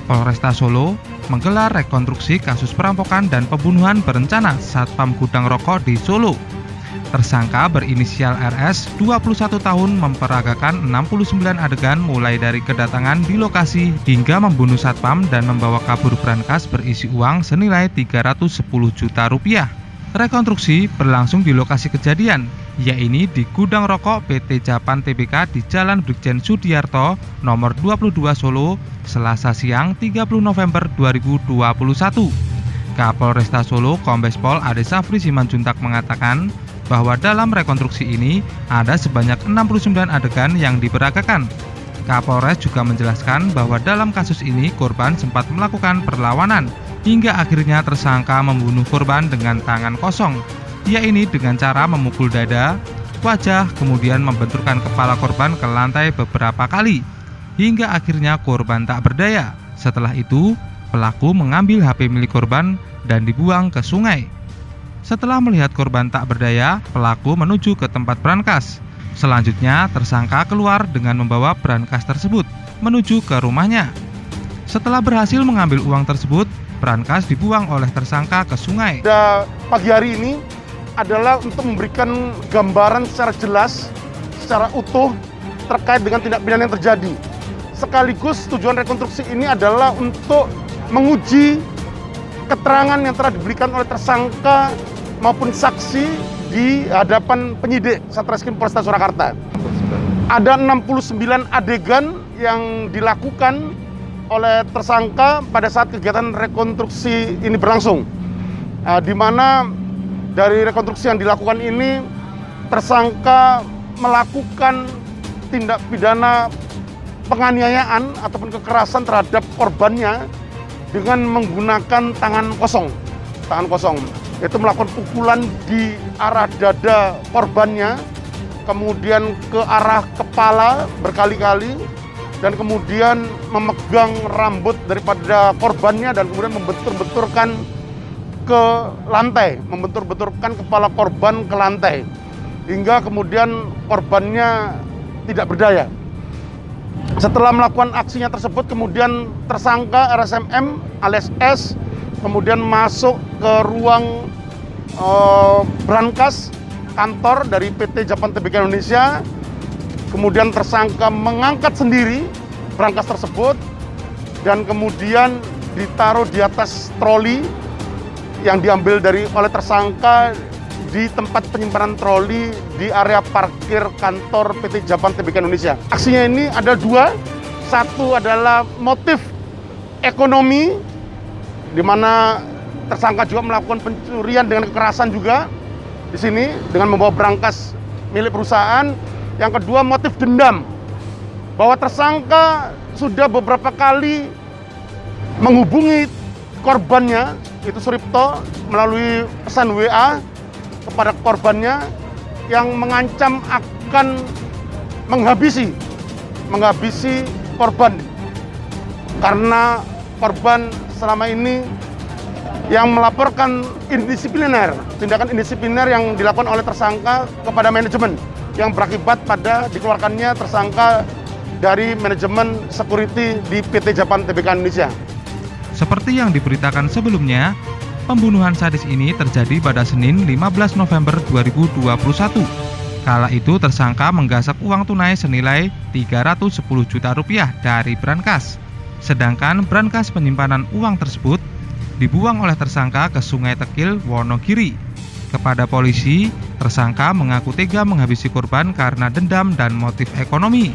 Polresta Solo menggelar rekonstruksi kasus perampokan dan pembunuhan berencana Satpam Gudang Rokok di Solo. Tersangka berinisial RS, 21 tahun, memperagakan 69 adegan mulai dari kedatangan di lokasi hingga membunuh satpam dan membawa kabur brankas berisi uang senilai 310 juta rupiah. Rekonstruksi berlangsung di lokasi kejadian, yaitu di Gudang Rokok PT Japan Tbk di Jalan Brigjen Sudiarto, nomor 22 Solo, Selasa siang 30 November 2021. Kapolresta Solo Kombes Pol Ade Safri Simanjuntak mengatakan bahwa dalam rekonstruksi ini ada sebanyak 69 adegan yang diperagakan. Kapolres juga menjelaskan bahwa dalam kasus ini korban sempat melakukan perlawanan hingga akhirnya tersangka membunuh korban dengan tangan kosong, yaitu dengan cara memukul dada, wajah, kemudian membenturkan kepala korban ke lantai beberapa kali, hingga akhirnya korban tak berdaya. Setelah itu, pelaku mengambil HP milik korban dan dibuang ke sungai. Setelah melihat korban tak berdaya, pelaku menuju ke tempat brankas. Selanjutnya, tersangka keluar dengan membawa brankas tersebut menuju ke rumahnya. Setelah berhasil mengambil uang tersebut, brankas dibuang oleh tersangka ke sungai. Pada pagi hari ini adalah untuk memberikan gambaran secara jelas, secara utuh terkait dengan tindak pidana yang terjadi. Sekaligus tujuan rekonstruksi ini adalah untuk menguji keterangan yang telah diberikan oleh tersangka maupun saksi di hadapan penyidik Satreskrim Polresta Surakarta. Ada 69 adegan yang dilakukan oleh tersangka pada saat kegiatan rekonstruksi ini berlangsung, di mana dari rekonstruksi yang dilakukan ini tersangka melakukan tindak pidana penganiayaan ataupun kekerasan terhadap korbannya dengan menggunakan tangan kosong. Itu melakukan pukulan di arah dada korbannya, kemudian ke arah kepala berkali-kali, dan kemudian memegang rambut daripada korbannya dan kemudian membentur-benturkan ke lantai, membentur-benturkan kepala korban ke lantai, hingga kemudian korbannya tidak berdaya. Setelah melakukan aksinya tersebut, kemudian tersangka RSMM alias S kemudian masuk ke ruang brankas kantor dari PT Japan Tbk Indonesia. Kemudian tersangka mengangkat sendiri brankas tersebut dan kemudian ditaruh di atas troli yang diambil oleh tersangka di tempat penyimpanan troli di area parkir kantor PT Japan Tbk Indonesia. Aksinya ini ada dua. Satu adalah motif ekonomi, di mana tersangka juga melakukan pencurian dengan kekerasan juga di sini dengan membawa brankas milik perusahaan. Yang kedua, motif dendam, bahwa tersangka sudah beberapa kali menghubungi korbannya, itu Suripto, melalui pesan WA kepada korbannya yang mengancam akan menghabisi korban, karena korban selama ini yang melaporkan tindakan indisipliner yang dilakukan oleh tersangka kepada manajemen, yang berakibat pada dikeluarkannya tersangka dari manajemen security di PT Japan Tbk Indonesia. Seperti yang diberitakan sebelumnya, pembunuhan sadis ini terjadi pada Senin 15 November 2021. Kala itu tersangka menggasak uang tunai senilai 310 juta rupiah dari brankas. Sedangkan brankas penyimpanan uang tersebut dibuang oleh tersangka ke Sungai Tekil, Wonogiri. Kepada polisi, tersangka mengaku tega menghabisi korban karena dendam dan motif ekonomi.